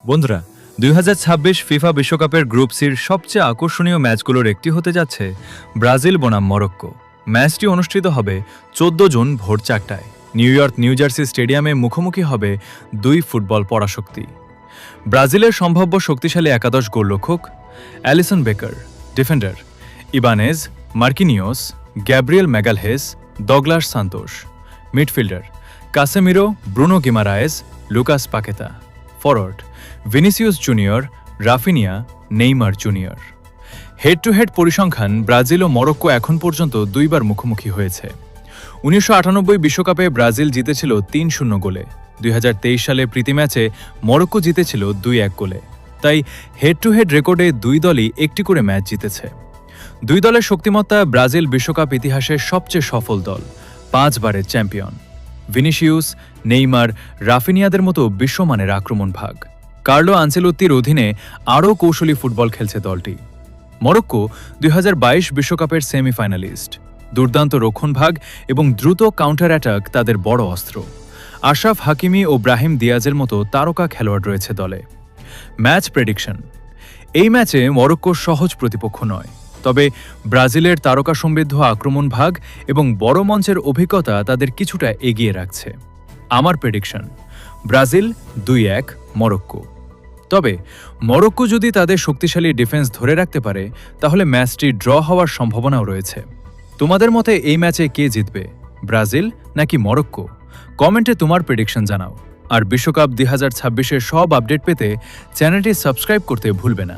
বন্ধুরা ২০২৬ ফিফা বিশ্বকাপের গ্রুপ সির সবচেয়ে আকর্ষণীয় ম্যাচগুলোর একটি হতে যাচ্ছে ব্রাজিল বনাম মরক্কো। ম্যাচটি অনুষ্ঠিত হবে ১৪ জুন ভোর ৪টায়। নিউ ইয়র্ক নিউ জার্সি স্টেডিয়ামে মুখোমুখি হবে দুই ফুটবল পরাশক্তি। ব্রাজিলের সম্ভাব্য শক্তিশালী একাদশ গোলরক্ষক Alisson Becker, defender Ibanez, Marquinhos, Gabriel Magalhaes, Douglas Santos, midfielder Casemiro, Bruno Guimaraes, Lucas Paqueta, forward Vinicius Junior, Raphinha, Neymar Junior. Head to head পরিসংখ্যান ব্রাজিল ও মরক্কো এখন পর্যন্ত দুইবার মুখোমুখি হয়েছে। ১৯৯৮ বিশ্বকাপে ব্রাজিল জিতেছিল ৩-০ গোলে। ২০২৩ সালে প্রীতি ম্যাচে মরক্কো জিতেছিল ২-১ গোলে। তাই হেড টু হেড রেকর্ডে দুই দলই একটি করে ম্যাচ জিতেছে। দুই দলের শক্তিমত্তা ব্রাজিল বিশ্বকাপ ইতিহাসের সবচেয়ে সফল দল, ৫ বারের চ্যাম্পিয়ন। ভিনিসিয়াস, নেইমার, রাফিনিয়াদের মতো বিশ্বমানের আক্রমণ ভাগ। কার্লো আনচেলোত্তির অধীনে আরও কৌশলী ফুটবল খেলছে দলটি। মরক্কো ২০২২ বিশ্বকাপের সেমিফাইনালিস্ট। দুর্দান্ত রক্ষণভাগ এবং দ্রুত কাউন্টার অ্যাটাক তাদের বড় অস্ত্র। আশরাফ হাকিমি ও ব্রাহিম দিয়াজের মতো তারকা খেলোয়াড় রয়েছে দলে। ম্যাচ প্রেডিকশন: এই ম্যাচে মরক্কো সহজ প্রতিপক্ষ নয়, তবে ব্রাজিলের তারকা সমৃদ্ধ আক্রমণ ভাগ এবং বড় মঞ্চের অভিজ্ঞতা তাদের কিছুটা এগিয়ে রাখছে। আমার প্রেডিকশন: ব্রাজিল ২-১ মরক্কো। তবে মরক্কো যদি তাদের শক্তিশালী ডিফেন্স ধরে রাখতে পারে তাহলে ম্যাচটি ড্র হওয়ার সম্ভাবনাও রয়েছে। তোমাদের মতে এই ম্যাচে কে জিতবে, ব্রাজিল নাকি মরক্কো? কমেন্টে তোমার প্রেডিকশন জানাও। আর বিশ্বকাপ ২০২৬-এর সব আপডেট পেতে চ্যানেলটি সাবস্ক্রাইব করতে ভুলবে না।